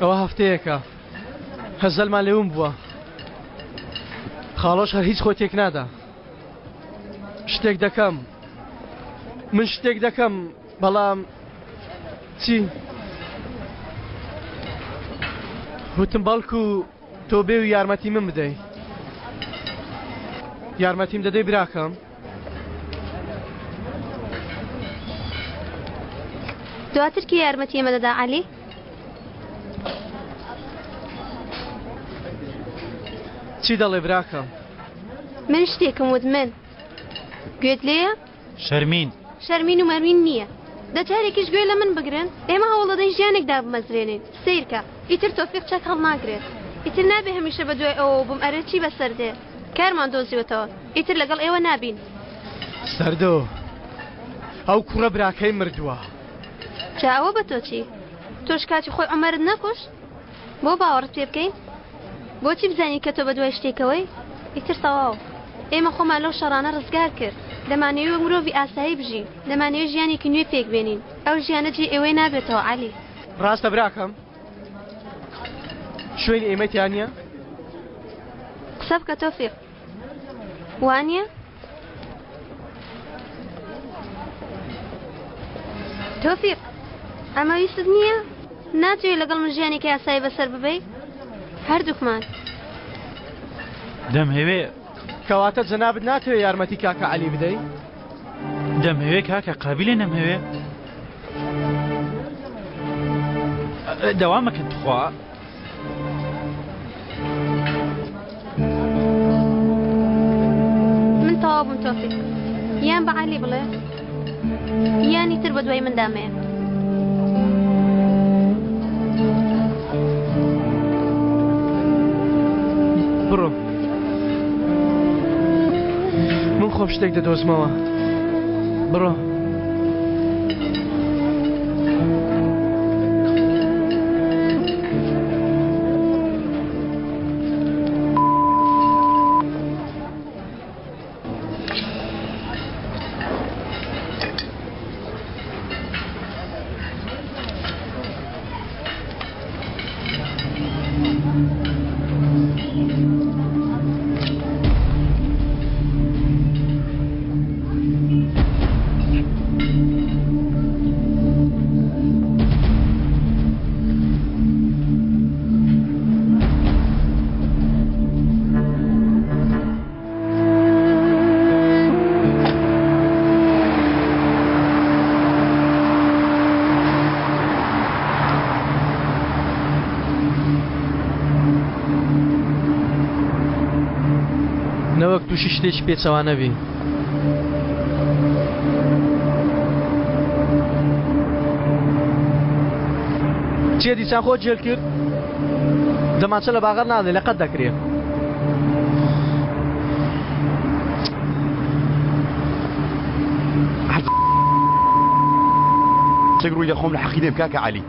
ئەوە هەفتەیەکە هەزەلمان لێوم بووە خاڵۆش هەر هیچ خۆی تێک نادا شتێک دەکەم من شتێک دەکەم بەڵام چی وتم بەڵکو تۆ بێ و یارمەتی من بدەی یارمەتیم دەدەی براکەم دواتر کی یارمەتی ئێمە دەدا عەلی چی دەڵێ براکەم من شتێکم وت من گوێت لێیە شەرمین و مەرمین نییە دەچارێکیش گوێ لە من بگرن ئێمە هەوڵەدەین ژیانێکدا بمەزرێنین سیرکە ئیتر تۆفیق چەک هەڵ ناگرێت ئیتر نابێ هەمیشە بە دوای ئەوە بم ئەرە چی بەسەر دێ کارمان دۆزیوەتەوە ئیتر لەگەڵ ئێوە نابین سەردۆ ئەو کوڕە براکەی مردووە جا ئەوە بە تۆ چی تۆش کاتی خۆی عومەرت نەکوشت بۆ باوەڕت پێ بکەین بۆچی بزانی کە تۆ بە دوای شتێکەوەی ئیتر تەواو ئێمە خۆمان لەو شەڕانە ڕزگار کرد دەمانەوێت مرۆڤی ئاسایی بژین دەمانەوێت ژیانێکی نوێ پێک بێنین ئەو ژیانە جێ ئێوەی نابێتەوە عەلی ڕاستە براکەم شوێنی ئێمەتیان نییە قسە بکە تۆفیق وانییە تۆفیق ئەمە ویست نییە ناتوێت لەگەڵ من ژیانێکی ئاسایی بەسەر ببەی هەردووکمان دەمهەوێ کەواتە جەنابت ناتوێت یارمەتی کاکە عەلی بدەی دەمهەوێ کاکە قابلێ نەمهەوێ دەوامەکەن تخوا من تەواو بووم تۆفیق یان بە عەلی بڵێ یانی تر بە دوای مندامەیە بڕۆ من خۆم شتێک دەدۆزمەوە بڕۆ نەوەک تووشی شتێکی پێچەوانە بی چیە دیسان خۆ جێل کرد دەمانچە لە باغەر نادێ لە قەت دەکرێت چێک ڕووی دەخۆم لە حەقی دێم کاکە عەلی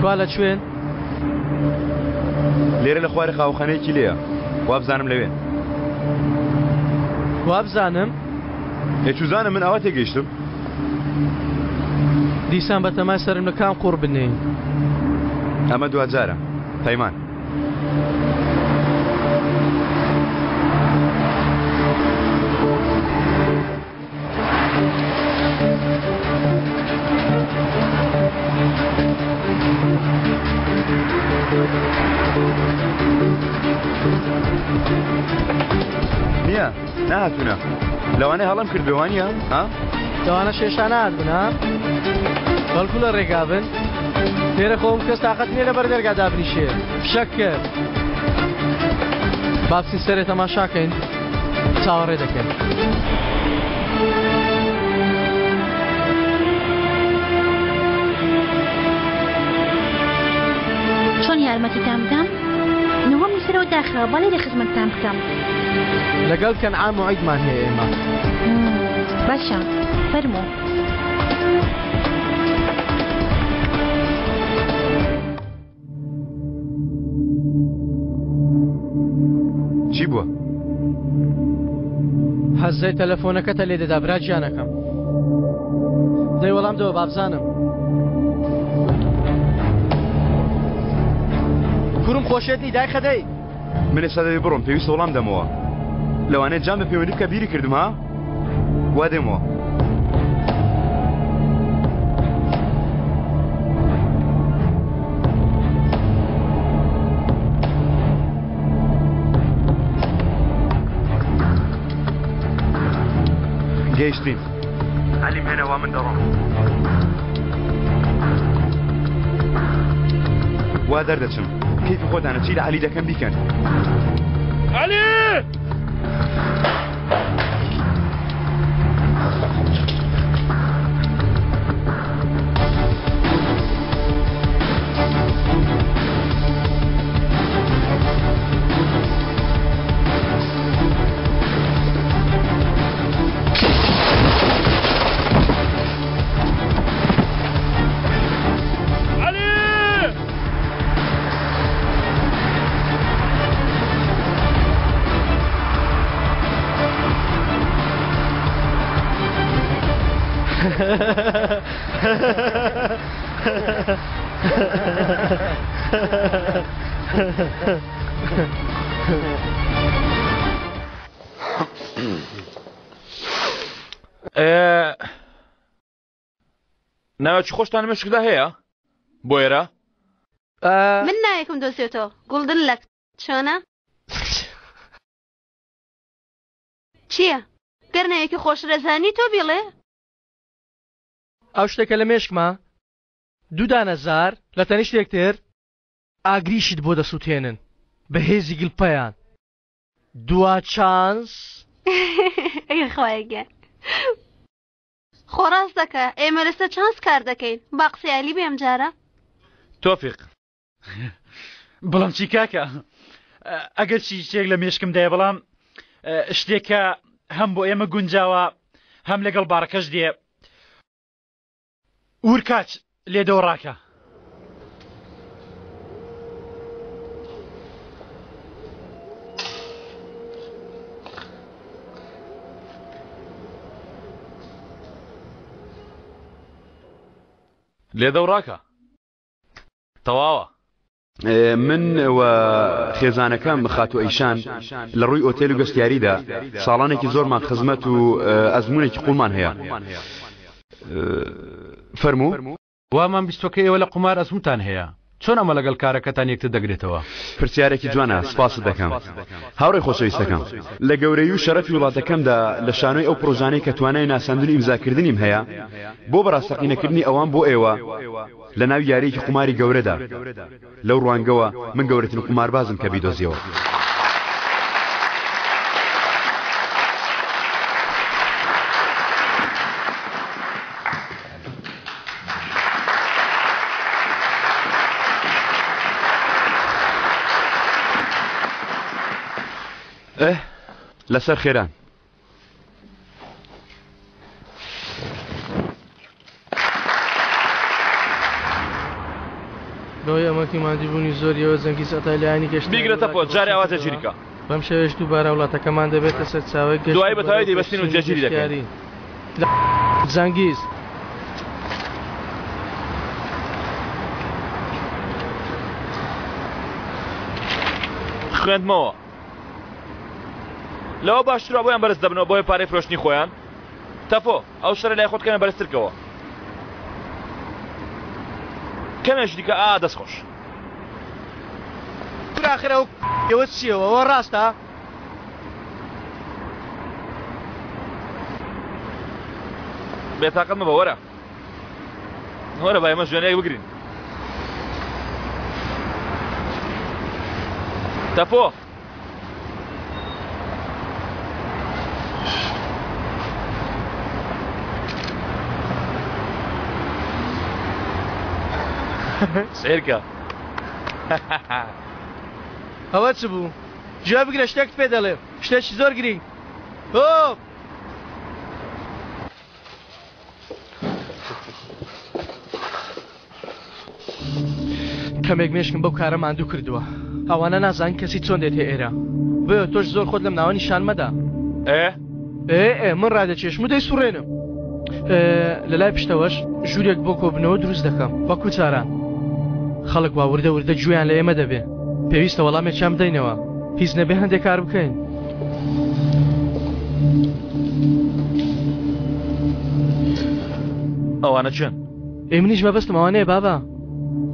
کوا لە کوێن لێرە لە خوارە خاوخانەیەکی لێیە وا بزانم لەوێ وا بزانم هێچووزانم من ئەوە تێگەیشتم دیسان بە تەمای سەرم لە کام قوڕ بنێین ئەمە دوجارە پەیمان نییە نهاتوونە لەوانەیە هەڵم کرد بێوانیە ها دەوانە شێشانە هاتبن ها بەڵکو لە ڕێگا بن لێرە خۆم کەس تاقەت نییە لەبەر دەرگا دابنیشێ شەک کرد با بچین سەرێ تەماشاکەین چاوەڕێ دەکەین چۆن یارمەتیتان بدەم نوەم لەسەرەوە داخەوە بەڵێ لە خزمەتتان بکەم لەگەڵ کەنعام و عیدمان هەیە ئێمە باشە فەرموو چی بووە حەزای تەلەفۆنەکەتە لێ دەدا برا گیانەکەم دەی وەڵام دەوە بابزانم کوڕم خۆشێتنی دای خەدەی من ێستا دەبێ بڕۆم پێویستە وەڵام دەمەوە لەوانەیە جام بە پەیوەندی بکە بیری کردم ها وا دێمەوە گەیشتین عەلی مێنەوە من دەڕۆم وا دەردەچم کەیفی خۆتانە چی لە عەلی دەکەم بیکەن عەلی ناوچی خۆشتان مشکدا هەیە بۆ ئێرە من نایەکم دۆسێتەوە گوڵدن لە چۆنە چییە گەرنەیەکی خۆشرەزانی تۆ بیڵێ ئەو شتێکە لە مێشکمە دوو دانە زار لە تەنی شتێکتر ئاگریشت بۆ دەسووتێنن بە هێزی گڵپەیان دوا چانس خۆیگە خۆڕاست دەکە ئێمە لەسە چانس کار دەکەین با قسەیالی بێم جارە تۆفیق بەڵام چی کاکە ئەگەر چی شتێک لە مێشکم دەیە بەڵام شتێکە هەم بۆ ئێمە گونجاوە هەم لەگەڵ بارەکەش دێ ورکاچ لێدەوە ڕاکە لێدەوڕاکە تەواوە من و خێزانەکەم خاتو ئەیشان لە ڕووی ئۆتێل و گەشتیاریدا ساڵانێکی زۆرمان خزمەت و ئەزمونێکی قوڵمان هەیە فەرموو وامان بیستۆکە ئێوە لە قومار ئەزموتان هەیە چۆن ئەمە لەگەڵ کارەکەتان یەکتر دەگرێتەوە پرسیارێکی جوانە سپاست دەکەم هاوڕێی خۆشەویستەکەم لە گەورەی و شەرەفی وڵاتەکەمدا لە شانۆی ئەو پرۆژانەی کە توانای ناساندنی ئیمزاکردنیم هەیە بۆ بەڕاستەقینەکردنی ئەوان بۆ ئێوە لە ناو یاریەکی قوماری گەورەدا لەو ڕوانگەوە من گەورەترین قوماربازم کە بیدۆزیەوە لەسەر خێران بەوەی ئەمەکی مادیبوونی زۆریەوە زەنگی سەتای لایانی گەشت بیگرێتە پۆ جارێ ئاواتە ژیریکە بەم شێوەیەش دووبارە وڵاتەکەمان دەبێتە سەر چاوەی گەشت دوای بەتەواوی دەیبەستین و جێگیری دەکەین زەنگیز خوێندمەوە لەوە باشترە بۆیان بەرز دەبنەوە بۆی پارەی فرۆشتنی خۆیان تەفۆ ئەو شەرە لای خۆتکەنە بەرزترکەوە کەمێش دیکە دەستخۆش آخر ئەوە چیەوە ئەوە ڕاستە بێتاقەت مەبە وەرە وەرە با ئێمە ژوێنەیەک بگرین تەفۆ سێرکە ئەوە چ بوو؟ جواب بگرە شتێکت پێ دەڵێ شتێکی زۆر گرنگ کەمێک مێشکم بەو کارە ماندوو کردووە ئەوانە نازان کەسی چۆن دێتێ ئێرە بۆیە تۆش زۆر خۆت لەم ناوە نیشان مەدا من ڕادەکێشم و دەیسوڕێنم لە لای پشتەوەش ژوورێک بۆ کۆبنەوە دروست دەکەم وەکو چاران خەڵک وا وردە وردە گوێیان لە ئێمە دەبێ پێویستە وەڵامێکیان بدەینەوە هیچ نەبێ هەندێک کار بکەین ئەوانە چن؟ ئێمنیش مەبەستم ئەوانەیە بابا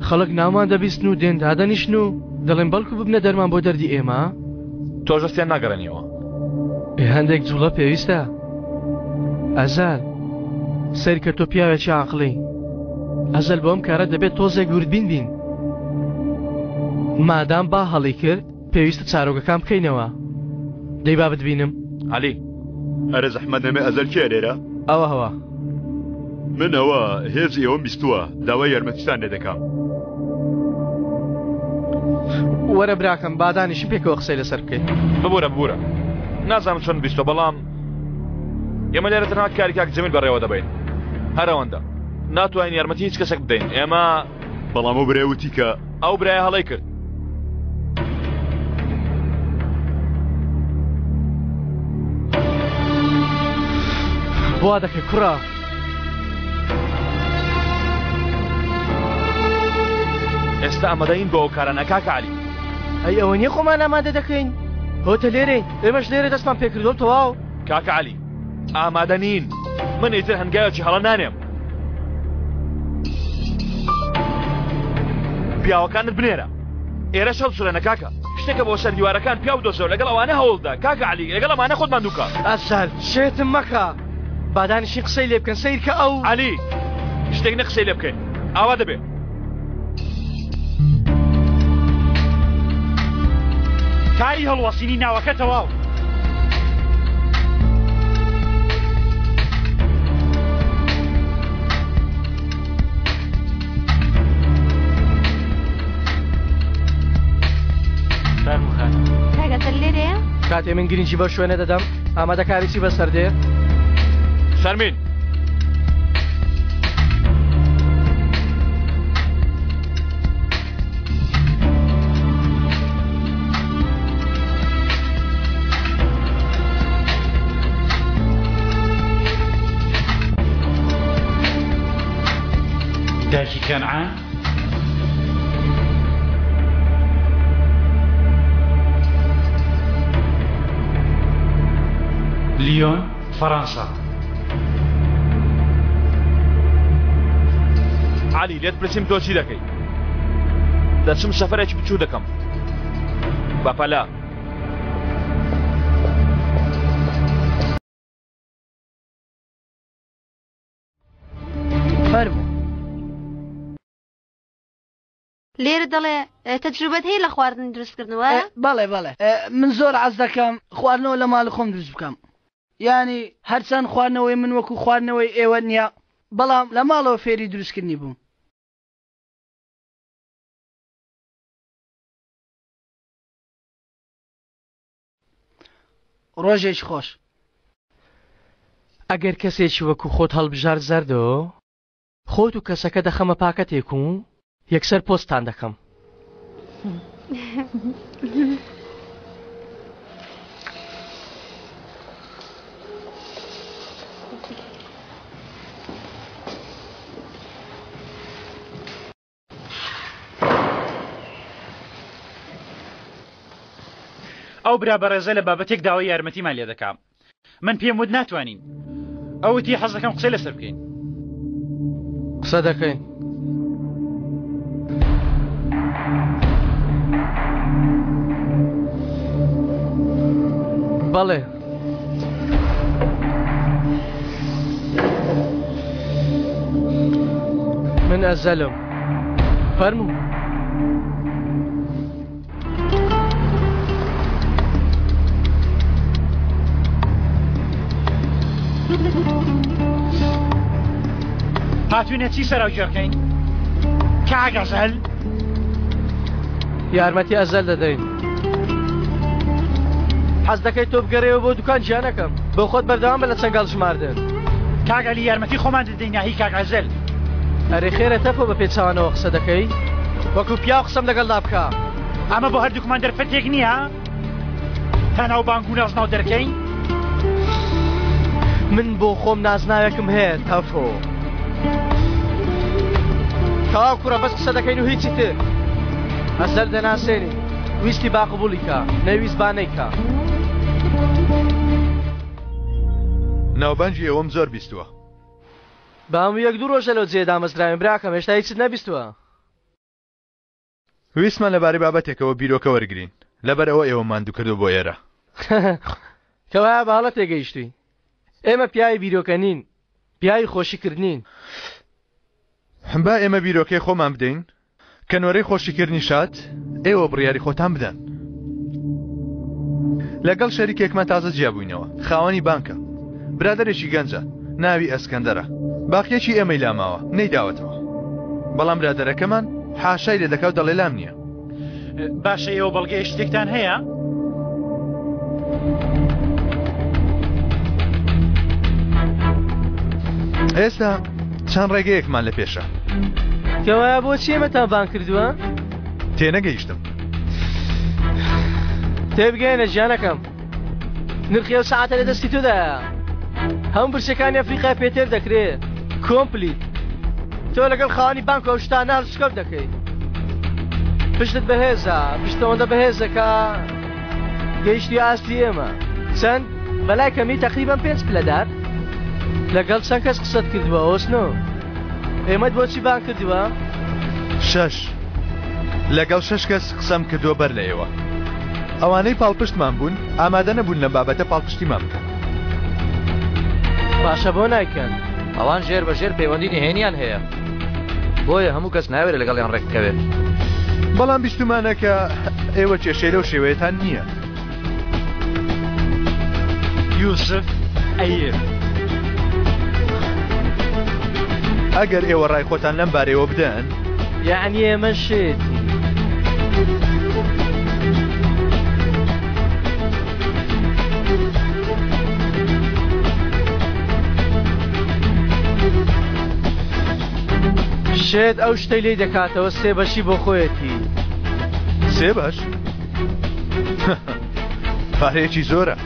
خەڵک ناومان دەبیستن و دێن دادەنیشن و دەڵێن بەڵکو ببنە دەرمان بۆ دەردی ئێمە تۆژەستیان ناگەڕێنیەوە هەندێک جوڵە پێویستە ئەزال سەر کە تۆ پیاوێکی عاقڵی ئەزەل بۆم کارە دەبێت تۆزێک وردبین بین مادام با هەڵی کرد پێویستە چارۆگەکان بکەینەوە دەی با بتبینم عەلی ئەرە زەحمەت نەمێ ئەزەل کێ لێرە ئەوە هەوە من ئەوە هێز ئێوەم بیستووە داوای یارمەتیتان لێ دەکەم وەرە براکەم بادانیشم پێکەوە قسەی لەسەر بکەین ببوورە نازانم چۆن بیستۆ بەڵام ئێمە لێرە تەنها کاری کاک جەمیل بەڕێوە دەبین هەر ئەوەندە ناتوانین یارمەتی هیچ کەسێک بدەین ئێمە بەڵام ئەو برێوتی کە ئەو برایە هەڵەی کرد بوا دەکەی کوڕە ئێستا ئەمەدەین بۆ ئەو کارانە کاکە عەلی ئەی ئەوە نییە خۆمان ئامادە دەکەین هۆتە لێرەی ئێمەش لێرە دەستمان پێکردەوە تەواو کاکە عەلی ئامادە نین من ئیتر هەنگاوێکی هەڵە نانێم پیاوەکانت بنێرە ئێرە شەڵ سورێنە کاکە شتێکە بۆ سەر دیوارەکان پیا بدۆزەوە لەگەڵ ئەوانە هەوڵدا کاکە عەلی لەگەڵ ئەمانە خۆتمان دووکە ئەسەر شێتم مەکە بادانیشی قسەی لێ بکەن سیر کە ئەو عەلی شتێک نە قسەی لێ بکەین ئاوا دەبێت کاری هەڵوەسینی ناوەکە تەواو کاگەتەر لێرەیە کاتێ من گرنگی بە شوێنە دەدەم ئامادەکاریی بەسەر دێ شەرمین داژی کەنعان لیۆن فەڕەنسا عەلی لێت پرسیم تۆ چی دەکەی دەچم سەفەرێکی بچوو دەکەم بەپەلا فەرموو لێرە دەڵێ تەجروبەت هەیە لە خواردن دروستکردنەوە بەڵێ من زۆر حەز دەکەم خواردنەوە لە ماڵ خۆم دروست بکەم یعنی هەرچەند خواردنەوەی من وەکو خواردنەوەی ئێوە نییە بەڵام لە ماڵەوە فێری دروستکردنی بووم ڕۆژێکی خۆش ئەگەر کەسێکی وەکو خۆت هەڵبژار زەردەوە خۆت و کەسەکە دەخەمە پاکەتێک و یەکسەر پۆستان دەکەم ئەو برا بەڕێزە لە بابەتێک داوای یارمەتیمان لێ دەکەم من پێم وت ناتوانین ئەوتی حەز دەکەم قسەی لەسەر بکەین قسە دەکەین بەڵێ من ئەزەلم فەرموو هاتوونە چی سەراو جێڕکەین کاک ئەزەل یارمەتی ئەزەل دەدەین حەز دەکەیت تۆ بگەڕێەوە بۆ دوکان گیانەکەم بۆ خۆت بەردەوام بە لە چەنگاڵ ژماردن کاک عەلی یارمەتی خۆمان دەدەین هی کاک ئەزەل ئەرێ خێرە تەپۆ بە پێچاوانەوە قسە دەکەی وەکو پیا قسەم لەگەڵدا بکە ئەمە بۆ هەردووکمان دەرفەتێک نییە تەناو بانگ و نەزناو دەرکەین من بۆ خۆم نازناوێکم هەیە تەفۆ تەواو کوڕە بەس قسە دەکەین و هیچی تر ئەسەر دەناسێنی ویستی باقبولی کە نەویست با نەیکا ناوبانجی ئێوەم زۆر بیستووە بام یەک دوو ڕۆژە لەو جێ دامەزراوین براکەم هێشتا هیچت نەبیستووە ویسمان لەبارەی بابەتێکەوە بیرۆکە وەرگرین لەبەرەوە ئێوە ماندوو کردو بۆ ئێرە کەوایە باڵە تێگەیشتی ئێمە پیاوی بیرۆکە نین پیاوی خۆشیکردنین با ئێمە بیرۆکەی خۆمان بدەین کەنوەرەی خۆشیکردنی شات ئێوە بڕیاری خۆتان بدەن لەگەڵ شەریکێکمان تازە جیابووینەوە خاوەنی بانکە برادەرێکی گەنجە ناوی ئەسکەندەرە باقیەکی ئێمەی لاماوە نەیداوەتەوە بەڵام برادەرەکەمان حاشای لێ دەکەوت دەڵێ لام نییە باشە ئێوە بەڵگەی شتێکتان هەیە؟ ئێستا چەند ڕێگەیەکمان لە پێشە کەوایە بۆچی ئێمەتان بان کردووە؟ تێنەگەیشتم تێبگەێنە ژیانەکەم نرخی ئەو سەعاتە لە دەستی تۆدایە هەموو برسەکانی ئەفریقای پێتر دەکرێت کۆمپلیت تۆ لەگەڵ خاوەنی بانک ئەو شتانە هەڵسکەوت دەکەیت پشتت بەهێزە پشتەوەندە بەهێزەکە گەیشتی ئاستی ئێمە چەند بەلای کەمی تەقریبەن 5 پلەدار لەگەڵ چەند کەس قسەت کردووە ئۆسنۆ ئێمەت بۆچی بان کردووە؟ 6 لەگەڵ 6 کەس قسەم کردووە بەر لە ئێوە ئەوانەی پاڵپشتمان بوون ئامادە نەبوون لە بابەتە پاڵپشتیمان بکەن باشە بۆ نایکەن ئەوان ژێر بە ژێر پەیوەندی نهێنیان هەیە بۆیە هەموو کەس ناوێت لەگەڵیان ڕێککەوێت بەڵام بیستمانە کە ئێوە کێشەی لەو شێوەیەتان نییە یوسف ئەیر ئەگەر ئێوە ڕای خۆتان لەم بارەوە بدەن یعنی ئێمە شێتی شێت ئەو شتەی لێ دەکاتەوە سێ بەشی بۆ خۆیەتی سێ باش پارەیەکی زۆرە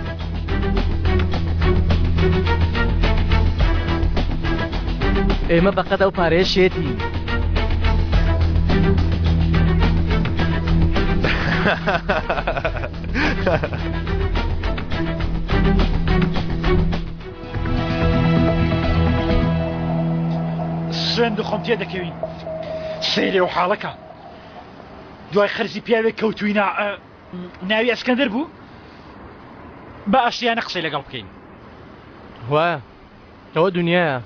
ئێمە بەقەت ئەو پارەیە شێتی سوێند خۆم تێ دەکەوین سەیرێ و حاڵەکە دوای خەرزی پیاوێک کەوتوینە ناوی ئەسکەندەر بوو بە ئاشتیانە قسەی لەگەڵ بکەین وایە ئەوە دنیاە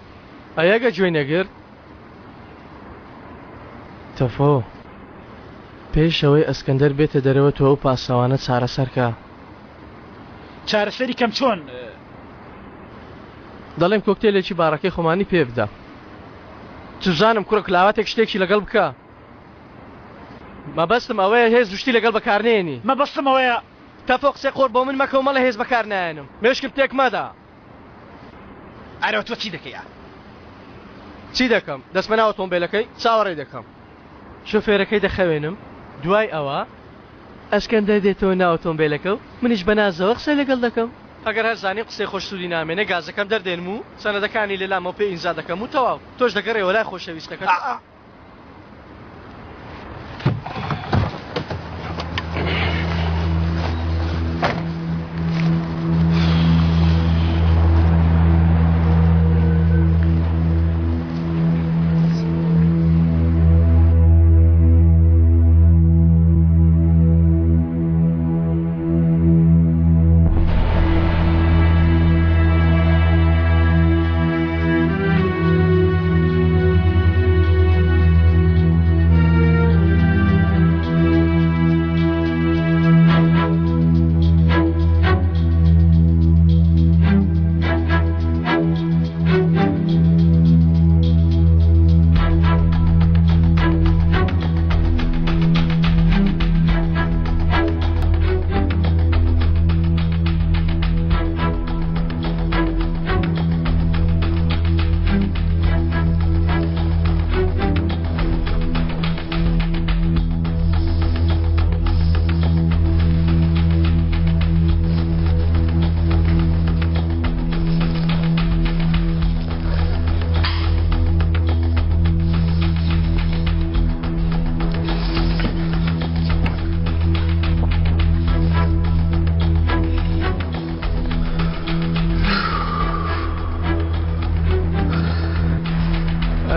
ئەیەگە گوێی نەگرت تەفۆ پێش ئەوەی ئەسکەندەر بێتە دەرەوە تۆ ئەو پاسەوانە چارەسەرکە چارەسەری کەم چۆن دەڵێم کۆکتێلێکی باڕەکەی خۆمانی پێ بدە چزانم کوڕە کلاواتێک شتێکی لەگەڵ بکە مەبەستم ئەوەیە هێز دوشتی لەگەڵ بەکارنێنی مەبەستم ئەوەیە تەفۆ قسەی قۆر بۆ من مەکە و مەڵە هێز بەکار نایەنم مێشکم تێک مەدا ئەرەوە تۆ چی دەکەی چی دەکەم دەستمە ناو ئۆتۆمبیلەکەی چاوەڕێ دەکەم شۆفێرەکەی دەخەوێنم دوای ئەوە ئەسکەندەر دێتەوە ناو ئۆتۆمبیلەکە و منیش بەنازەوە قسەی لەگەڵ دەکەم ئەگەر هەرزانی قسەی خۆشسوودی نامێنێ گازەکەم دەردێنم و سەنەدەکانی لەلامەوە پێ ئینزا دەکەم و تەواو تۆش دەگەڕێەوە لای خۆشەویستەکە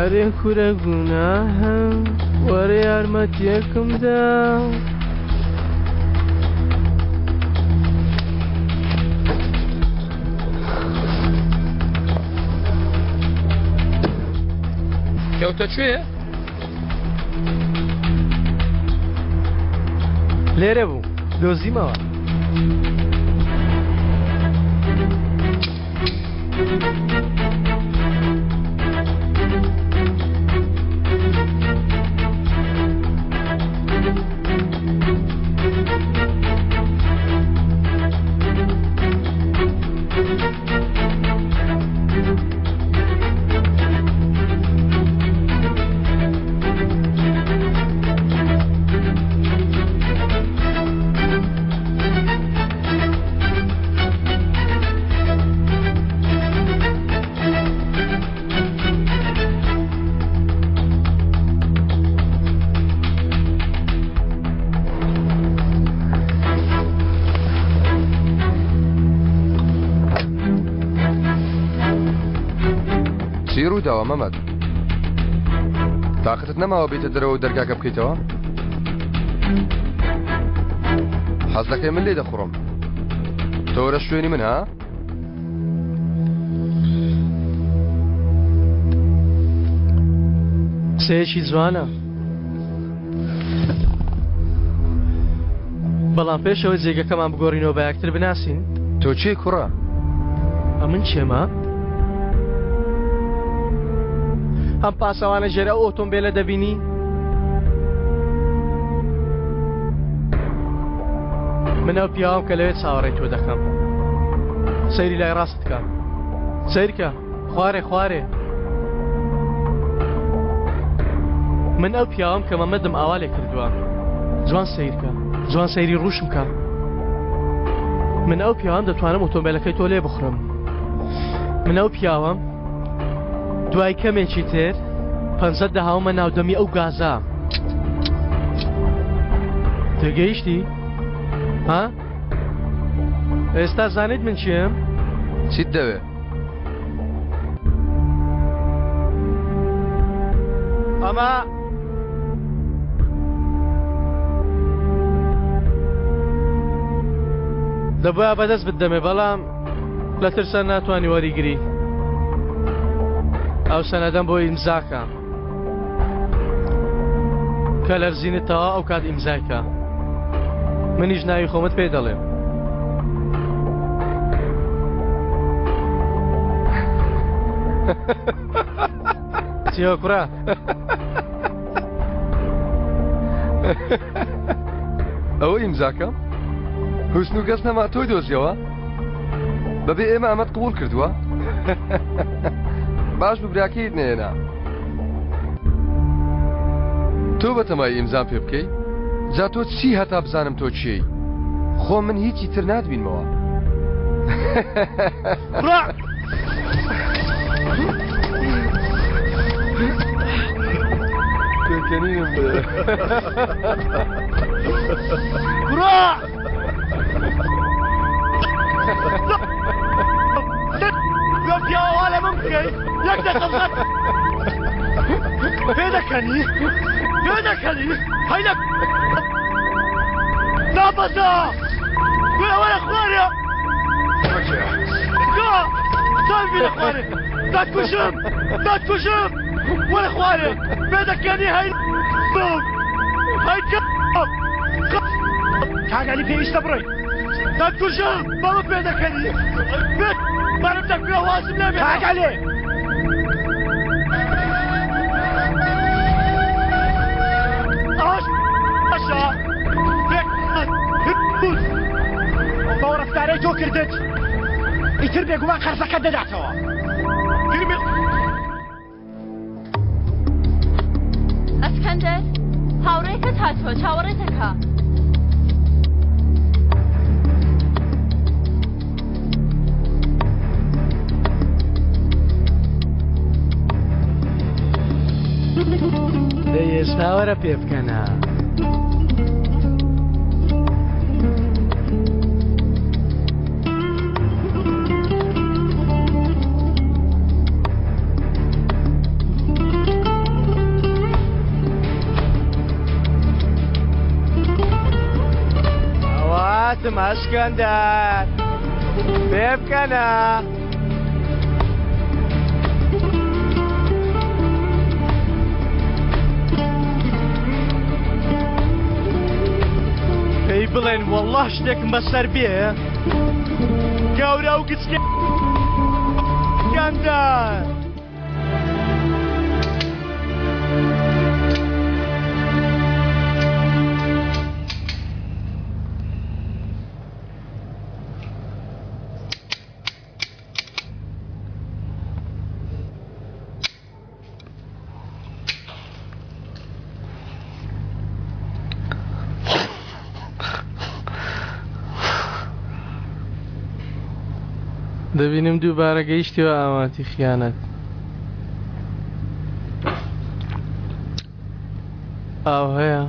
ئەرێ کورە گوناهەم وەرە یارمەتیەکمدا کەوتە کوێ؟ لێرە بوو دۆزیمەوە ڕوویداوە مەمەد تاقەتت نەماوە بێتە دەرەوە دەرگاکە بکەیتەوە حەز دەکەی من لێ دەخوڕم تۆ وەرە شوێنی من ها قسەیەکی جوانە بەڵام پێشەوەی جێگەکەمان بگۆڕینەوە بە یەکتر بناسین تۆ چێ کوڕە ئەمن چێمە ئەم پاسەوانە ژێرە ئەو ئۆتۆمبیلە دەبینی من ئەو پیاوەم کە لەوێ چاوەڕێی تۆ دەکەم سەیری لای ڕاست بکە سەیرکە خوارێ خوارێ من ئەو پیاوەم کە مەمەدم ئاوا لێ کردووە جوان سەیرکە جوان سەیری ڕوشم کە من ئەو پیاوەم دەتوانم ئۆتۆمبیلەکەی تۆ لێ بخڕم من ئەو پیاوەم دوای کەمێکی تر 500 دەهاومە ناودەمی ئەو گازە تێگەیشتی؟ ها؟ ئێستا زانیت من چیم؟ چیت دەوێ؟ ئەمە دەبووە بەدەست بدەمێ بەڵام لە ترسە ناتوانی وەریگری ئەو سەنەدەم بۆ ئیمزاکە کە لەرزینتەوە ئەو کات ئیمزایکە منیش ناوی خۆمت پێ دەڵێم چیوە کوڕە ئەوە ئیمزاکە حوسن و گەس نەما تۆی دۆزیەوە بەبێ ئێمە ئەمەت قبول کردووە باش ببراکەیت نێنا تۆ بەتەمای ئیمزام پێ بکەی جا تۆ چی هەتا بزانم تۆ چی خۆ من هیچی تر ناتبینمەوە پێکەنینم کوڕا لو پیاوە لە من بکەی یەک دەقەت پێ دەکەنی پێ دەکەنی هەیدە ناپەسە وەرە خوارێ ساوی لە خوارێ دەتکوشم دەتکوشم وەرە خوارێ پێ دەکەنی هەی هەیکە کاگەلی پێویستە بڕۆی دەتکوشم بەڵە پێ دەکەنی بێت بەرم دەکوێ وازم نەبێت کاگەلێ ئاشا بێت بەو ڕەفتارەی تۆ کردت ئیتر بێگومان قەرزەکە دەداتەوە ئەسکەندەر هاوڕێکت هاتووە چاوەڕێتەکە ئێستا وەرە پێ بکەنە ئەسکەندەر پێ بکەنە پێی بڵێن وەڵڵا شتێکم بەسەر بێ گەورە و گچکە ئەسکەندەر دەبینم دووبارە گەیشتیوە ئاواتی خیانەت ئاو هەیە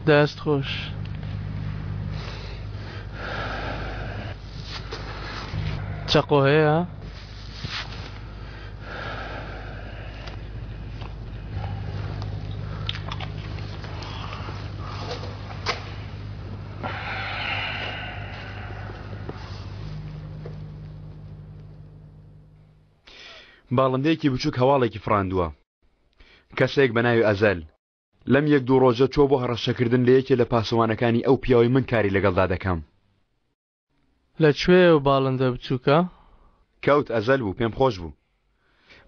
دەست خۆش چەقۆ هەیە باڵندەیەکی بچووک هەواڵێکی فراندووە کەسێک بە ناوی ئەزەل لەم یەک دوو ڕۆژە چۆ بۆ هەڕەشەکردن لە یەکێ لە پاسەوانەکانی ئەو پیاوی من کاری لەگەڵدا دەکەم لەکوێ و باڵندە بچووکە کەوت ئەزەل بوو پێم خۆش بوو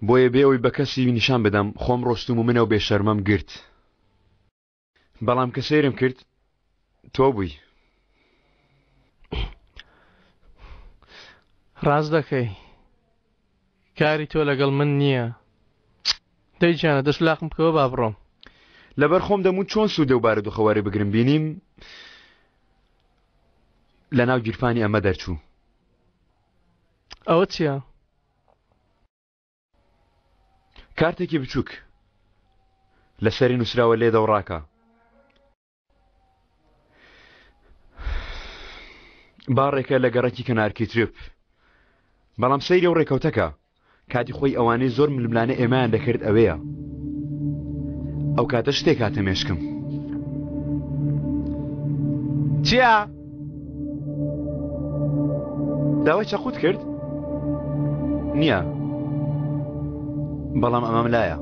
بۆیە بێەوەی بە کەسی نیشان بدەم خۆم ڕۆستوم و منەوە بێشەرمەم گرت بەڵام کە سەیرم کرد تۆ بووی ڕاست دەکەی کاری تۆ لەگەڵ من نییە دەیجانە دەست لاقم بکەوە با بڕۆم لەبەر خۆم دەمون چۆن سوودە و بارە دوخەواری بگرم بینیم لە ناو گیرفانی ئەمە دەرچوو ئەوە چییە؟ کارتێکی بچووک لەسەری نووسراوە لێدە و ڕاکە باڕێکە لە گەڕەکی کەنارکی ترپ بەڵام سەیری و ڕێکەوتەکە کاتی خۆی ئەوانەی زۆر ململانە ئێمەیان دەکرد ئەوەیە ئەو کاتە شتێک هاتە مێشکم چییە؟ داوای چەقوت کرد؟ نییە بەڵام ئەمەم لایە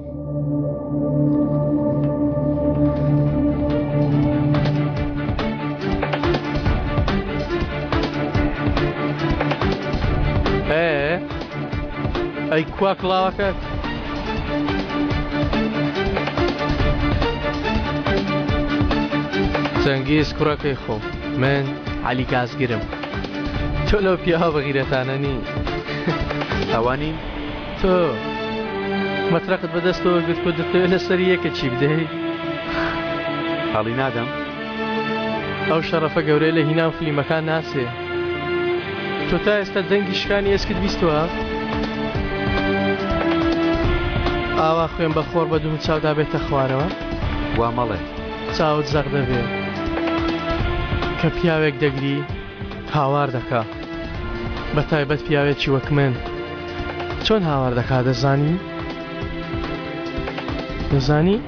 ئەی کوا کڵاوەکەت چەنگیز کوڕەکەی خۆ من عەلی کازگرم تۆ لەو پیاوە بەغیرەتانە نی ئەوانی تۆ مەترەقت بەدەستەوە گرت و دەتەوێت لەسەر یەکە چی بدەیت هەڵی نادەم ئەو شەڕەفە گەورەی لە هینا و فلیمەکان ناسێ تۆ تا ئێستا دەنگی شکانی ئێسکت بیستووە ئاوا خوێن بە خۆر بە دوو چاودا بێتە خوارەوە وا مەڵێ چاوت زەق دەبێت کە پیاوێک دەگری هاوار دەکا بە تایبەت پیاوێکی وەک من چۆن هاوار دەکا دەزانی؟ دەزانی؟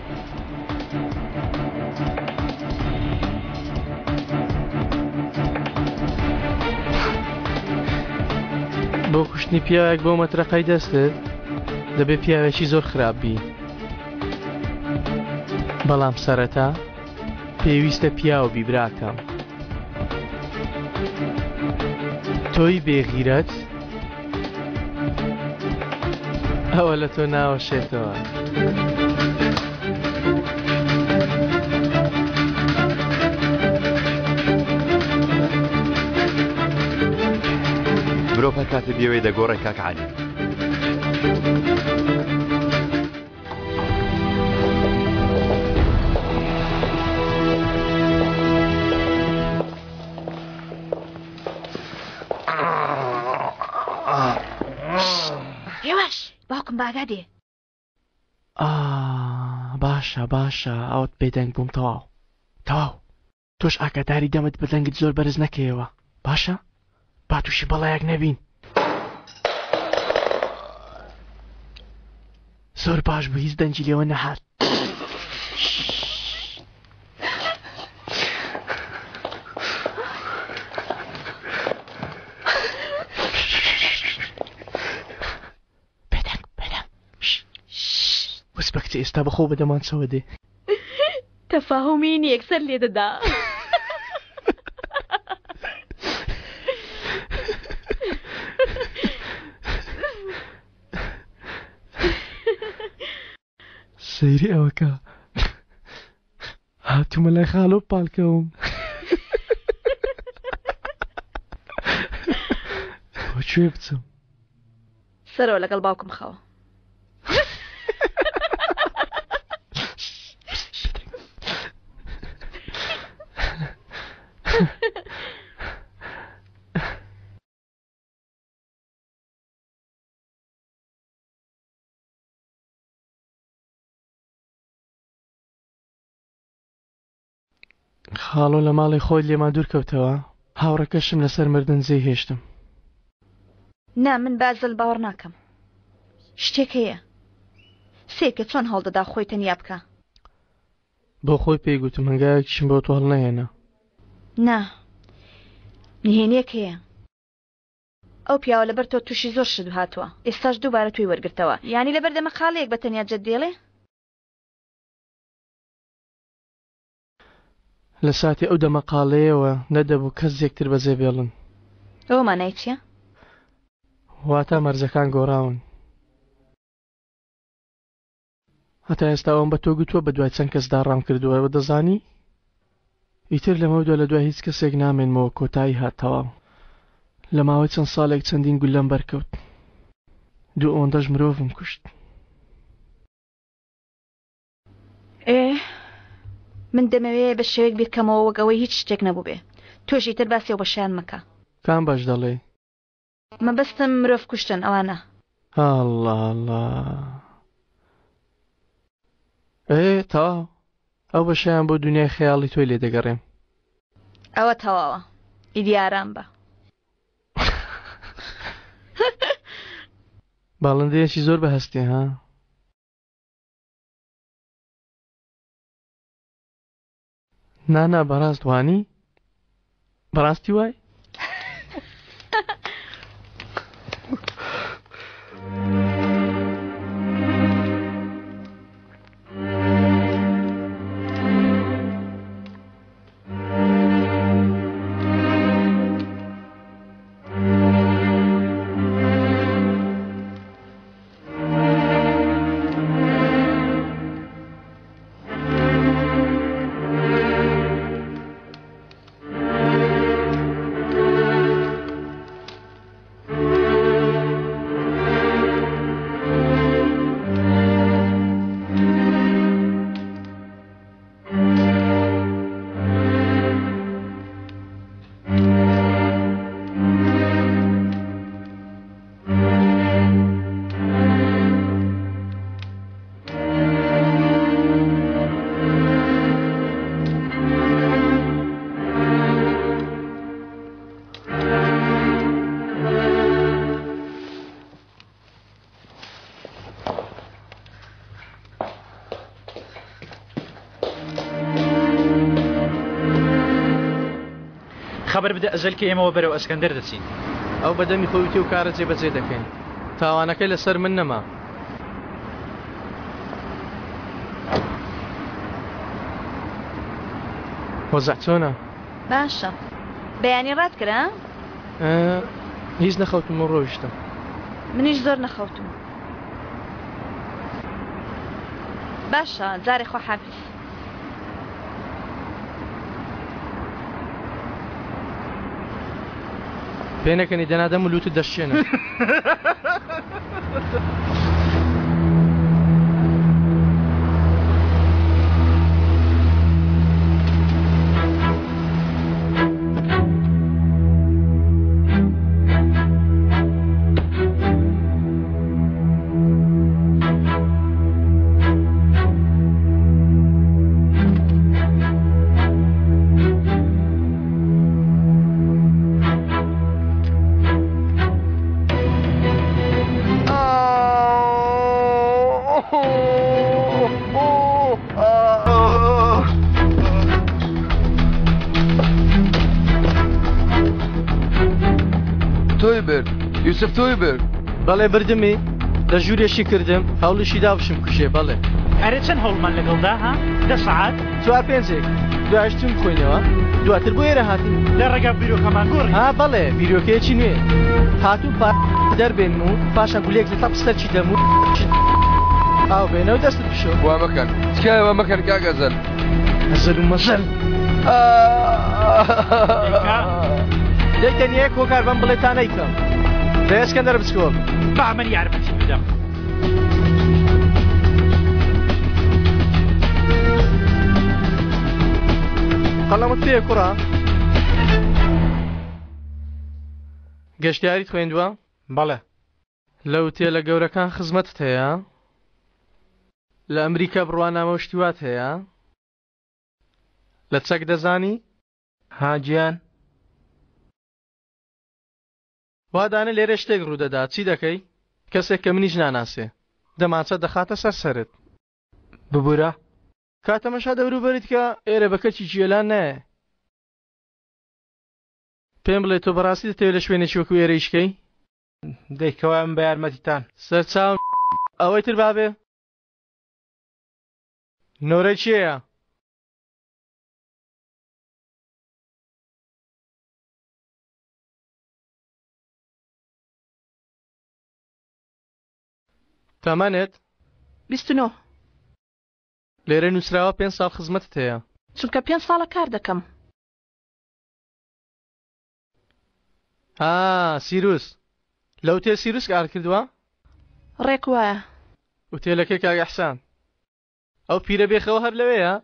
بۆ کوشتنی پیاوێک بۆ مەترەقەی دەستت دەبێ پیاوێکی زۆر خراپبی بەڵام سەرەتا پێویستە پیاو بی براکەم تۆی بێغیرەت ئەوە لە تۆ ناوەشێتەوە مرۆڤ هەر کاتە بێوەی دەگۆڕێ کاک عەلی هێواش باوکم باگا دێ باشە ئەوت بێدەنگ بووم تەواو تۆش ئاگاداری دەمت بەدەنگت زۆر بەرز نەکەیەوە باشە با تووشی بەڵایەک نەبین زۆر باش بوو هیچ دەنجی لێوە نەهات وەسبەکتە ئێستا بەخۆ بەدەمانچەوە دێ تەفاهمین یەکسەر لێ دەدا سەیری ئەوەکە هاتوومە لای خاڵۆ پاڵکەوم کوێ بچم سەرەوە لەگەڵ باوکم خاوە خاڵۆ لە ماڵی خۆی لێمان دوور کەوتەوە هاوڕەکەشم لەسەر مردنجەی هێشتم نا من بازل باوەڕ ناکەم شتێک هەیە سێکە چۆن هەڵدەدا خۆی تەنیا بکە بۆ خۆی پێی گوتم هەنگایەکیشم بۆ تۆ هەڵنەهێنا نا نهێنیەک هەیە ئەو پیاوە لەبەر تۆ تووشی زۆر شت هاتووە ئێستاش دووبارە توی وەرگرتەوە یانی لەبەر دەمە خاڵەیەک بە تەنیا جەت دێڵێ لە ساتی ئەو دەمەقاڵەیەوە نەدەبوو کەس یەکتر بەجێ بێڵن ئەوە مانای چییە؟ واتە مەرجەکان گۆڕاون هەتا ئێستا ئەوم بە تۆ گوتووە بە دوای چەند کەسدا ڕام کردووە دەزانی؟ ئیتر لەمەودا لە دوای هیچ کەسێک نامێنمەوە کۆتایی هاتەوە لە ماوەی چەند ساڵێک چەندین گول لەم بەرکەوت دوو ئەوەندەش مرۆڤم کوشت من دەمەوێت بە شێوەیەک بیرکەمەوە وەگەوەی هیچ شتێک نەبوو بێ تۆشی تر باسی و بەشیان مەکە کام باش دەڵێ مەبەستم مرۆڤ کوشتن ئەوانە الله تەواو ئەو بەشیان بۆ دنیای خەیاڵی تۆی لێ دەگەڕێم ئەوە تەواوە ئیدیاران بە باڵندەیەکی زۆر بەهەستی ها نانا بەڕاست وانی بەڕاستی وای خبر بدە ئەزەل کە ئێمەوە بەرەو ئەسکەندەر دەچین ئەو بەدەمی خۆیتی و کارە جێبەجێ دەکەین تاوانەکەی لەسەر من نەما وەزع چۆنە؟ باشە بەیانی ڕات کرا؟ هیچ نەخەوتم و ڕۆیشتم منیش زۆر نەخەوتم باشە جارێ خۆ حافیز پێنەکەنی دەنادەم و لوتت دەشێنە برد یوسف تۆی برد بەڵێ بردمی لە ژوورێشی کردم هەوڵیشی دابشم کوژێ بەڵێ ئەرێ چەند هەوڵمان لەگەڵدا ها 10 ساعات 4-5 دوایشتون بخۆینەوە دواتر بۆ ئێرە هاتین لە ڕێگا بیرۆکەمان گۆڕی ها بەڵێ بیرۆکەیەکی نوێ هاتوو دەربێن و پاشان گولێک لە تەپ سەرچی دەم و ئاو بێنەوە دەستت بشۆ وا مەکەن تکایە وا مەکەن کاگەزەل هەزەر و مەزەل لێک دەنیە کۆکار بەم بڵێ تا نەیکەم لە ئەسکەندەر بچکۆڵ با من یارمەتی بدەم قەڵەمت پێ کوڕە گەشتیاریت خوێندووە بەڵێ لە وتێلە گەورەکان خزمەتت هەیە لە ئەمریکا بڕوانامە و شتیوات هەیە لە چەک دەزانی هاجیان وادانە لێرە شتێک ڕوودەدا چی دەکەی کەسێک کە منیش ناناسێ دەمانچە دەخاتە سەرسەرت ببوورە کاتەمەشا دەوروبەریت کە ئێرە بەکەچی جێلان نایە پێم بڵێ تۆ بەڕاستی دەتەوێت لە شوێنێکی وەکو ئێرە ئیشکەی دەیکەوە من بە یارمەتیتان سەرچاو ئەوەی تر بابێ نۆرەی چییە تەمەنێت 29 لێرە نووسراوە 5 ساڵ خزمەتت هەیە چونکە 5 ساڵە کار دەکەم سیروس لە وتێل سیروس کار کردووە ڕێک وایە وتێلەکەی کاگ ئەحسان ئەو پیرە بێخەوە هەر لەوەیە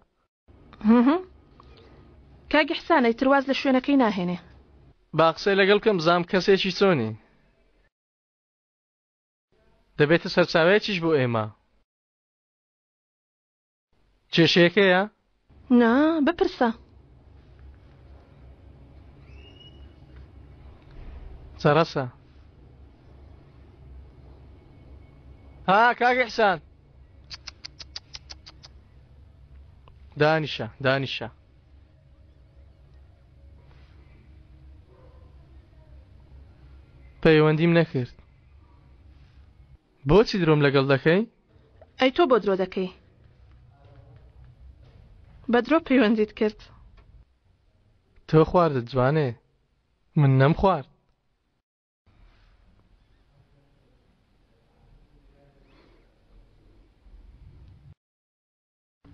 کاگ ئەحسانەی ترواز لە شوێنەکەی ناهێنێ با قسەی لەگەڵ کەم بزانم کەسێکی چۆنی دەبێتە سەرچاوەیەکیش بۆ ئێمە کێشەیەکەیە؟ نا بپرسە سەرەسە کاگ ئەحسان دانیشە پەیوەندیم نەکرد بۆچی درۆم لەگەڵ دەکەی؟ ئەی تۆ بۆ درۆ دەکەی بە درۆ پەیوەندیت کرد تۆ خواردت جوانێ من نەم خوارد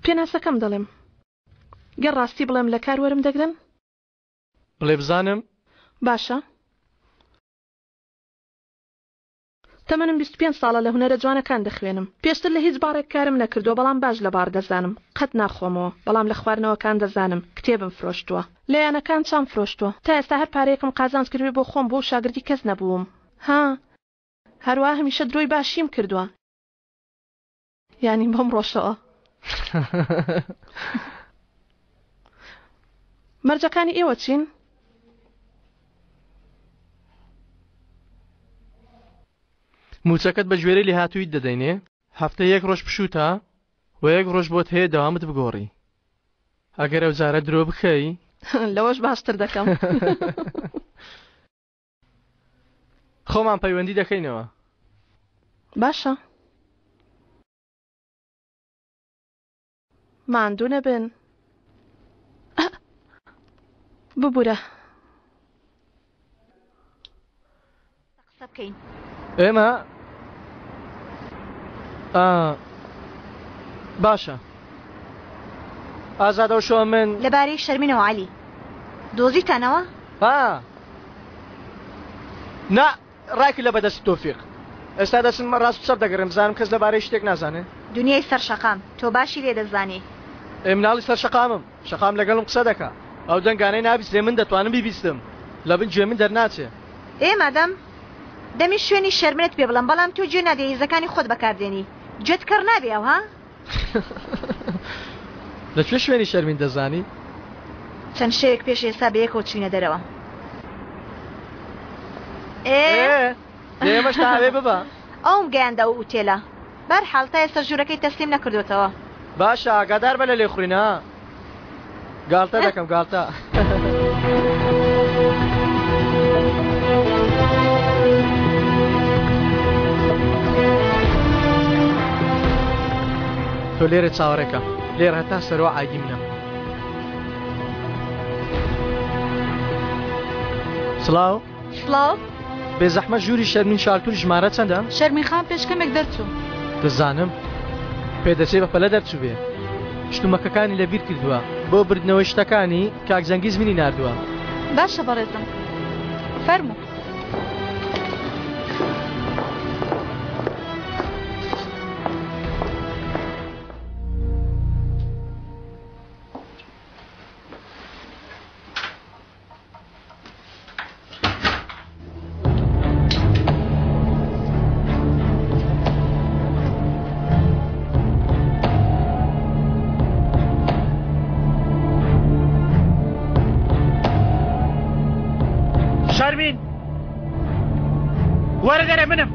پێناسەکەم دەڵێم گەر ڕاستی بڵێم لە کار وەرم دەگرن بڵێ بزانم باشە تەمەنم 25 ساڵە لە هونەرە جوانەکان دەخوێنم پێشتر لە هیچ باڕێک کارم نەکردووە بەڵام باش لە بار دەزانم قەت ناخۆمەوە بەڵام لە خواردنەوەکان دەزانم کتێبم فرۆشتووە لە یانەکان چام فرۆشتووە تا ئێستا هەر پارەیەکم قازانج کردوێ بۆ خۆم بۆ شاگردی کەس نەبووم هەروە هەمیشە درۆی باشیم کردووە یانی بۆم ڕۆژەوە مەرجەکانی ئێوە چین؟ موچەکەت بە ژێرەی لێ هاتوویت دەدەینێ هەفتە 1 ڕۆژ پشوتە و 1 ڕۆژ بۆت هەیە دەوامت بگۆڕی ئەگەر ئەو جارە درۆ بکەی لەوەش باشتر دەکەم خۆمان پەیوەندی دەکەینەوە باشە ماندوو نەبن ببوورە قسە بکەین ئێمە باشە ئازادە شۆ من لەبارەی شەرمینەوە عەلی دۆزیتانەوە؟ نا ڕاکی لە بەدەست تۆفیق ئێستا دەستم ڕاست سەر دەگەڕم بزانم کەس لەبارەی شتێک نازانێ دنیای سەر شەقام تۆ باشی لێ دەزانی مناڵی سەر شەقامم شەقام لەگەڵم قسە دەکا ئەو دەنگانەی نابیست لێ من دەتوانم بیبیستم لە بن گوێ من دەرناچێ مادەم دەمی شوێنی شەرمنت پێ بڵم بەڵام تۆ گوێ نادێ هێزەکانی خۆت بەکاردێنی گوێت کڕ نابێ ئەو ها لەکوێ شوێنی شەرمین دەزانی چەند شەوێک پێش ئێستا بەیەکەوە چوینە دەرەوە ئێمەش تاوێ ببە ئەوم گەیاندا و ئوتێلە بەرحاڵ تا ئێستا ژوورەکەی تەسلیم نەکردوێتەوە باشە ئاگادار بە لە لێخوڕینە گاڵتە دەکەم گاڵتە تۆ لێرە چاوەڕێکە لێرە هەتا سەرەوە ئاگی منە. سڵاو سڵاو بێزەحمە ژووری شەرمین شالتور ژمارە چەندە؟ شەرمین خان پێشکەمێک دەرچوو. دەزانم پێدەچێ بە پەلە دەرچوو بێ. شتومەکەکانی لەبیر کردووە بۆ بردنەوەی شتەکانی کاک زەنگیز منی ناردووە. باشە بەڕێزم فەرموو. شەرمین وەرە دەرێ منم.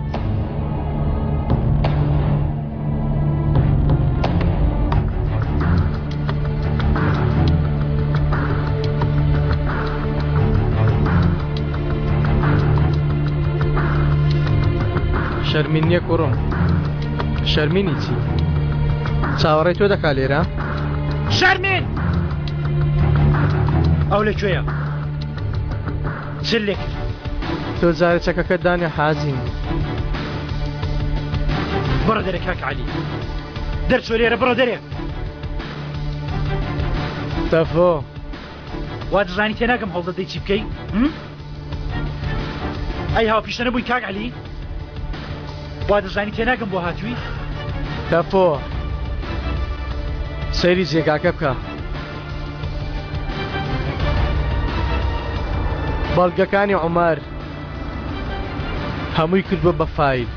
شەرمین نییە کوڕم. شەرمینی چی؟ چاوەڕێی تۆ دەکا لێرە؟ شەرمین ئەو لەکوێیە؟ چ لێ کرد؟ تۆ جارە چەکەکەت دانێ حازین. بڕە دەرێ کاک عەلی دەرچۆ لێرە بڕە دەرێ. تەفۆ وا دەزانی تێناگەم هەوڵدەدەی چی بکەی؟ ئەی هاوپیشتە نەبووی کاک عەلی؟ وا دەزانی تێناگەم بۆ هاتووی؟ تەفۆ سەیری جێگاکە بکە. بەڵگەکانی عومەر هەمووی کردووە بە فایل.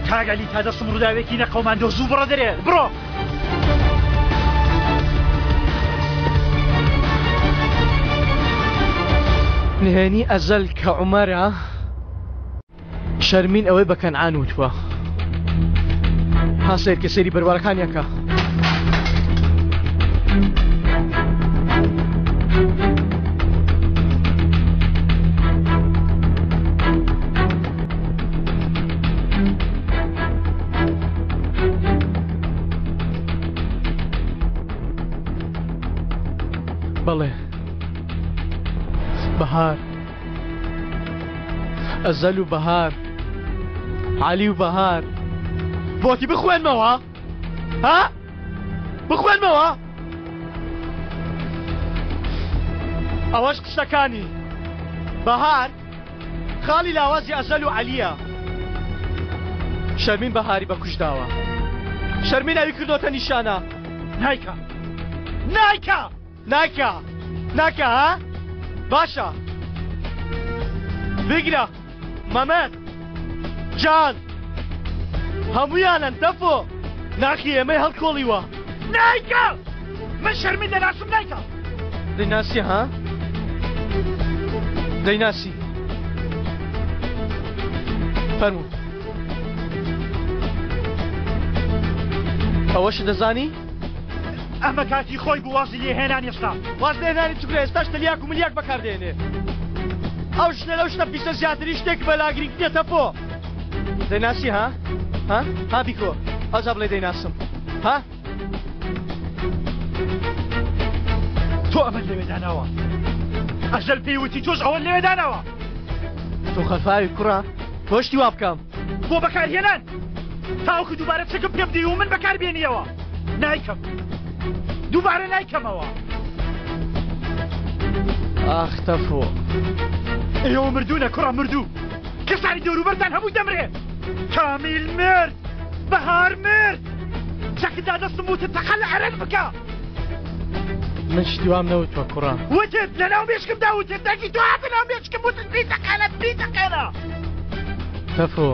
کاک عەلی تا دەستم ڕووداوێکی نەقەوماندۆ زوو بڕە دەرێ بڕۆ. نهێنی ئەزەل کە عومەرە شەرمین ئەوەی بە کەنعان وتووە. هاسێر کە سەیری بەروارەکانیەکە. بەڵێ بەهار ئەزەل و بەهار عەلی و بەهار بۆتی بخوێنمەوە ها؟ بخوێنمەوە؟ ئەوەش قسەکانی بەهار خاڵی لاوازی ئەزەل و عەلیە. شەرمین بەهاری بەکوژداوە. شەرمین ئەوی کردۆتە نیشانە. نایکە نایکە ناکە ناکە ها؟ باشە بگرە مەمەد جان هەموویانن تەفۆ ناخی ئێمەی هەڵکۆڵیوە. نایکە من شەرمین دەناسم نایکە. دەیناسی ها؟ دەیناسی فەرموو. ئەوەش دەزانی؟ ئەمە کاتی خۆی بوازی لێهێنانی ئێستا. واز لێهێنانی چکرە ئێستاش تەلیاک و ملیاک بەکاردێنێ. ئەو شتە لەو شتە پیسە زیاتری شتێک بەلاگری دێتە بۆ. دەیناسی ها؟ ها؟ ها بیکۆ ئەوجا بڵێ دەیناسم ها؟ تۆ ئەمە لەوێدانەوە. ئەژەل پێی وتی تۆش ئەوە لەوێدانەوە. تۆ خەفاوی کوڕە تۆشتی وا بکەم بۆ بەکارهێنان تاوەکو دووبارە چەکەم پێ بدەی و من بەکاربێنیەوە. نایکەم دووبارە نایکەمەوە. ئاخ تەفۆ ئێوە مردوونە کوڕە مردوو. کەسانی دەوروبەرتان هەمووی دەمرێ. کامیل مرد بەهار مرد. چەکدا دەستم وتت تەقە لە عەرەن بکە. من شتی وام نەوتوە کوڕە. وتت لە ناو مێشکمدا وتت دەکی تۆ هاتە ناو مێشکم وتت بیتەقەنە. تەفۆ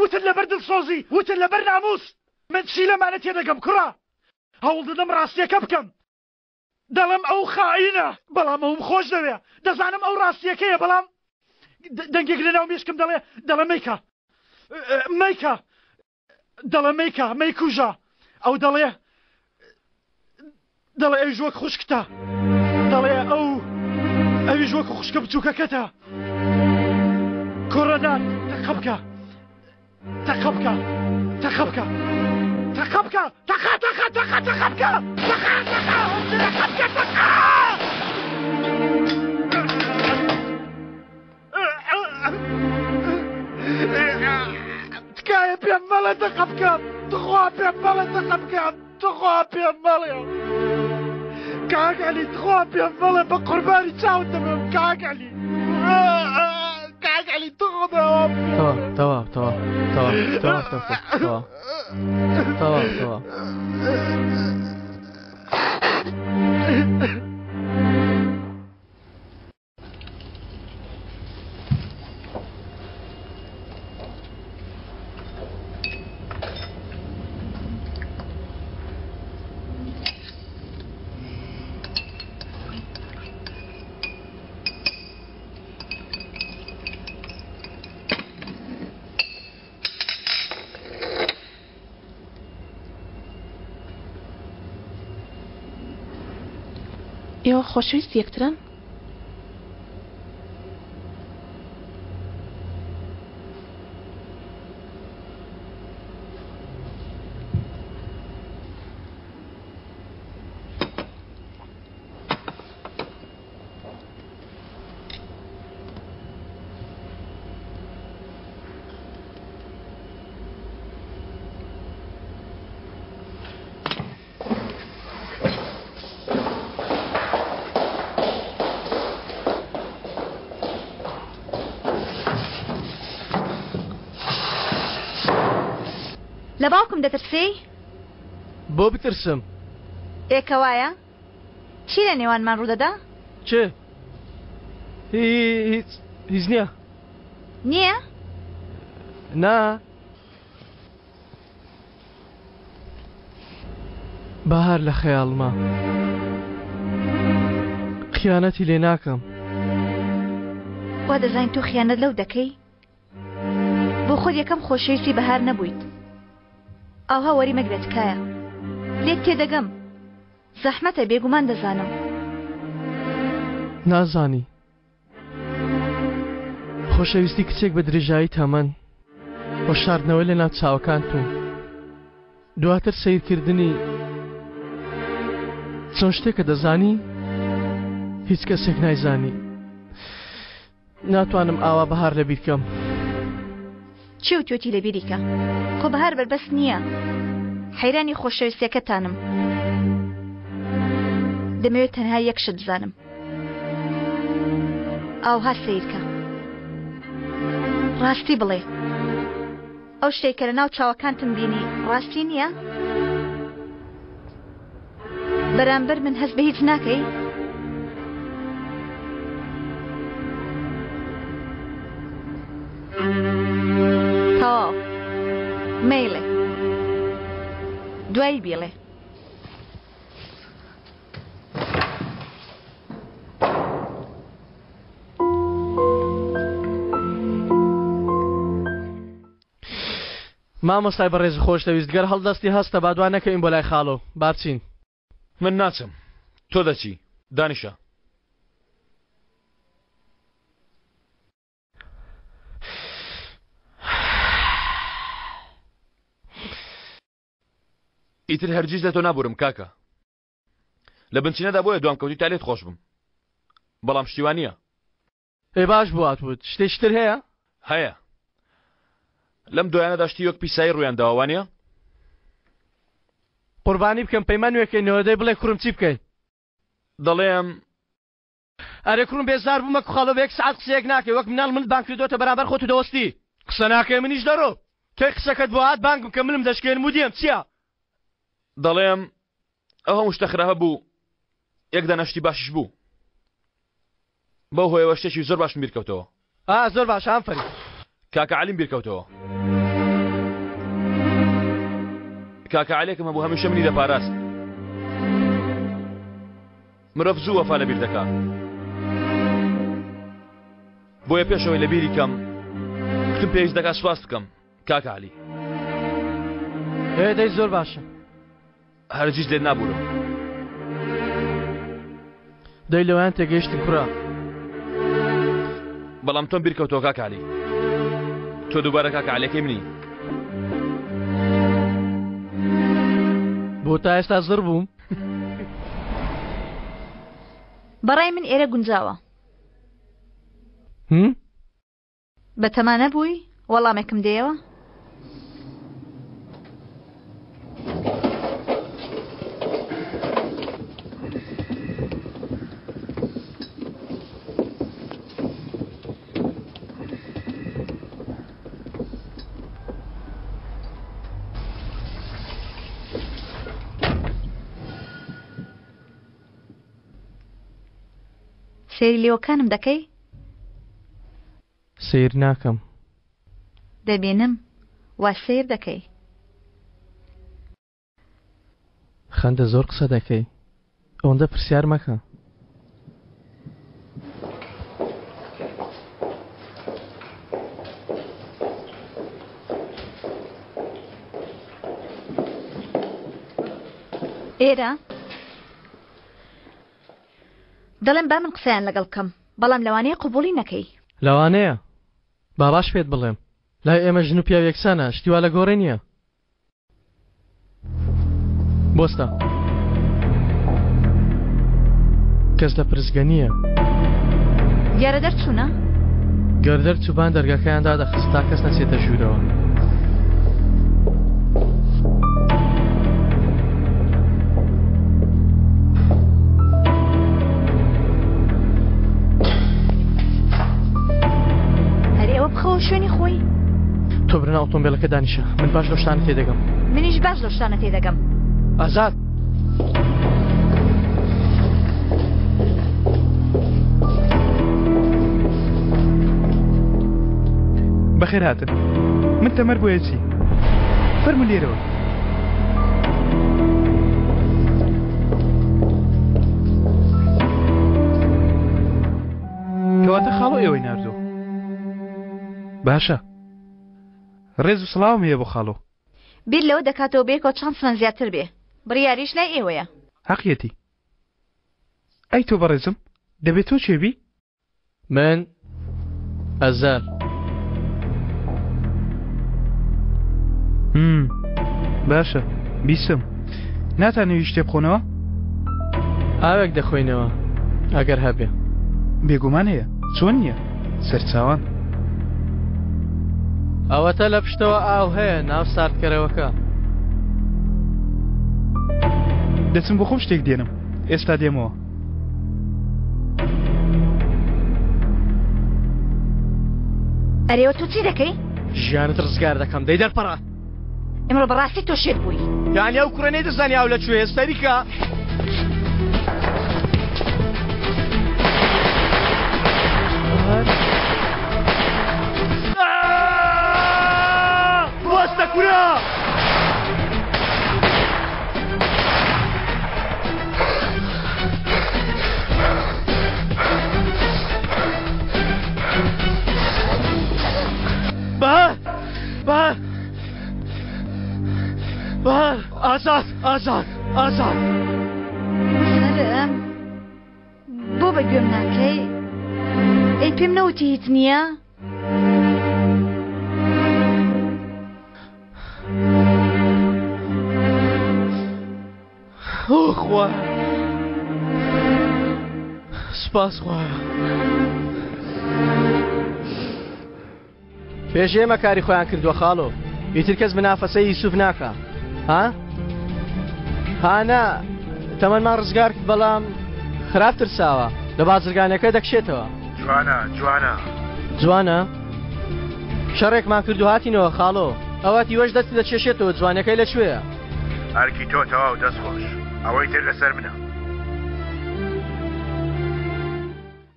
وتت لەبەر دڵسۆزی وتت لەبەر ناموس. من چی لەمانە تێدەگەم کوڕە؟ هەوڵ دەدەم ڕاستیەکە بکەم. دەڵم ئەو خائینە بەڵام ئەوم خۆش دەوێ. دەزانم ئەو ڕاستیەکەیە بەڵام دەنگێک لە ناو مێشکم دەڵێ مەیکە دەڵێ مەیکە مەیکوژە. ئەو دەڵێ ئەوی ژوەک خوشکتە. دەڵێ ئەوی ژوەک خوشکە بچووکەکەتە. کوڕەدان تەقە بکە تەخەبکە تەخەبکە تەخە تەخە تەخە تەخەبکە تەخە تەخە تەخەبکە تەخە تکایە پێم مەڵێ تەخەبکەم تخوا پێم مەڵێ تەخەبکەم تخوا پێم مەڵێ کاک عەلی تخوا پێم مەڵێ بە قوربانی چاوت دەبم کاک عەلی کاک عەلی تخوا تەواو ئێوە خۆشەویست یەکترن؟ لە باوکم دەترسی؟ بۆ بترسم ئێکەوایە؟ چی لە نێوانمان ڕوودەدا؟ چ؟ هیچ نییە. نییە؟ نا بەهار لە خەیاڵما خیانەتی لێ ناکەم. وا دەزانین تۆ خیانەت لەو دەکەی؟ بۆ خۆت یەکەم خۆشەویستی بەهار نەبوویت. ئاوها وەری مەگرێت تکایە لێک تێدەگەم زەحمەتە بێگومان دەزانم. نازانی خۆشەویستی کچێک بە درێژایی تەمەن بۆ شاردنەوەی لە ناو چاوەکانتم دواتر سیرکردنی چۆن شتێکە دەزانی هیچ کەسێک نایزانی. ناتوانم ئاوا بەهار لەبیر بکەم. چی و تۆتی لە بیریکە؟ خۆ بەهار بەربەست نییە. حەیرانی خۆشەویستیەکەتانم. دەمەوێت تەنها یەک شت بزانم. ئاوها سیرکە. ڕاستی بڵێ. ئەو شتێک کە لە ناو چاوەکانتم بینی ڕاستی نییە؟ بەرامبەر من هەست بە هیچ ناکەی؟ تەواو. مەیلێ. دوایی بیڵێ. مامۆستای بەڕێز خۆشەویست گەر هەڵدەستی هەستە بادوان نەکەین بۆ لای خاڵۆ بارچین. من ناچم تۆ دەچی دانیشە. ئیتر هەرگیز لە تۆ نابورم کاکە. لە بنچینەدا بۆیە دوام کەوتی تا لێت خۆش بم. بەڵام شتیوان نییە. ئێ باش بوات بوت شتێکتر هەیە؟ هەیە. لەم دۆیانەدا شتی وەک پیسایی ڕویان داوانە؟ قوربانی بکەم پەیمان نوێکەینەوە دەی بڵێ کوڕم چی بکەین؟ دەڵێم ئەرێ کوڕم بێزار بوومە خاڵۆ بە یەک سعات قسەیەک ناکەی وەک مناڵ من بانگ کردوتە بەرامبەر خۆت و دۆستی. قسە ناکەی منیش دەڕۆ. کەی قسەکەت بۆ هات بانگم کە منم دەشکێنم و دێم چییە؟ دەڵێم ئەو هەموو شتە خراپە بوو یەک دانەشتی باشیش بوو. بەو هۆیەوە شتێکی زۆر باشم بیرکەوتەوە. زۆر باش ئەفەری. کاکە عەلیم بیرکەوتەوە. کاکە عەلێکم هەبوو هەمیشە منی دەپاراست. مرۆڤ زوو وەفا لەبیر دەکات. بۆیە پێشەوەی لە بیری کەم کتم پێویست دەکات سواس بکەم کاکە عەلی. دەی زۆر باشە. هەرگیز لێت نابوورم. دەی لەوەیان تێگەیشتن کوڕە. بەڵام تۆم بیرکەوتەوە کاکە عەلی. تۆ دووبارە کاکە عەلێکەی منی. بۆ تا ئێستا زڕ بووم. بەڕای من ئێرە گونجاوە. بە تەمانە بووی وەڵامێکم دێەوە؟ سێری لێوەکانم دەکەی؟ سیر ناکەم. دەبینم وا سیر دەکەی. خەندە زۆر قسە دەکەی. ئەوەندە پرسیار مەکە. ئێرە دەڵێن با من قسەیان لەگەڵ کەم، بەڵام لەوانەیە قبوڵی نەکەی. لەوانەیە با باش پێت بڵێم لای ئێمە ژن و پیاو یەکسانە، شتیوا لە گۆڕێ نییە. بۆستە کەس لە پرسگە نییە. دیارە دەرچوونە؟ گەر دەرچووبان دەرگەکەیاندا دەخست تا کەس نەچێتە ژوورەوە. بخەوە شوێنی خۆی. تۆ برنە ئۆتۆمبیلەکە دانیشە، من باش لەو شتانە تێدەگەم. منیش باش لەو شتانە تێدەگەم. ئازاد بەخێر هاتن. من تەمەر بۆیە چی؟ فەرمو لێرەوە. کەواتە خاڵۆ ئێوەی ناردووە. باشە ڕێز و سڵاوم هەیە بۆ خاڵۆ. بیر لەوە دەکاتەوە بێکەوە چەندسمان زیاتر بێ. بڕیاریش لای ئێوەیە. حەقیەتی. ئەی تۆ بەڕێزم دەبێت تۆ چێبی؟ من ئەزار. باشە بیسم. ناتانەوی شتێ بخۆنەوە؟ ئاوێک دەخۆینەوە ئەگەر هەبێ. بێگومان هەیە چۆن نییە سەرچاوان. ئەوەتە لە پشتەوە ئاو هەیە ناو ساردکەرەوەکە. دەچم بۆ خۆم شتێک دێنم ئێستا دێمەوە. ئەرێوە تۆ چی دەکەی؟ ژیانت ڕزگار دەکەم دەی دەرپەڕە. ئێمڕۆ بەڕاستی تۆ شێت بووی. یانی ئەو کوڕە نەیدەزانی ئاو لەکوێ ئێستاریکە. بۆستە کورە! بەهار ئازاد ئازاد ئازاد. سەرم بۆ بە گوێم ناکەی؟ ئەی پێم نەوتی هیچ نییە؟ خوا سپاس خوا. پێش ئێمە کاری خۆیان کردووە خاڵۆ. ئیتر کەس بنافەسەی یوسوف ناکە. هانا تەمەنمان ڕزگار کرد بەڵام خراپ ترساوە لە بازرگانەکە دەکشێتەوە. جوانە شەڕێکمان کرد و هاتینەوە خاڵۆ. ئەوەتی وەش دەستی دەچێشێتەوە. جوانەکەی لەکوێیە؟ هەرکی تۆ تەواو دەست خۆش. ئەوەی تر لەسەر منە.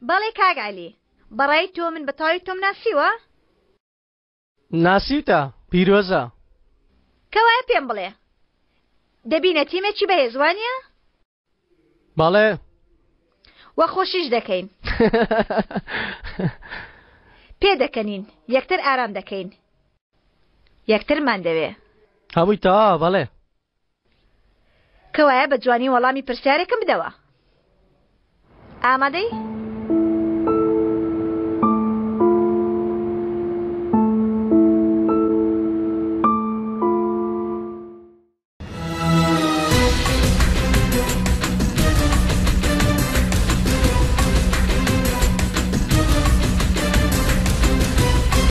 بەڵێ کاگعەلی بەڕای تۆ من بەتاوی تۆم ناسیوە؟ ناسیوتە پیرۆزە. کەوایە پێم بڵێ دەبینە تیمێکی بەهێزوانیە؟ بەڵێ وە خۆشیش دەکەین. پێ دەکەنین یەکتر ئارام دەکەین. یەکترمان دەوێ. هەمووی تەواوە بەڵێ. کەوایە بە جوانی وەڵامی پرسیارێکم بدەوە. ئامادەی؟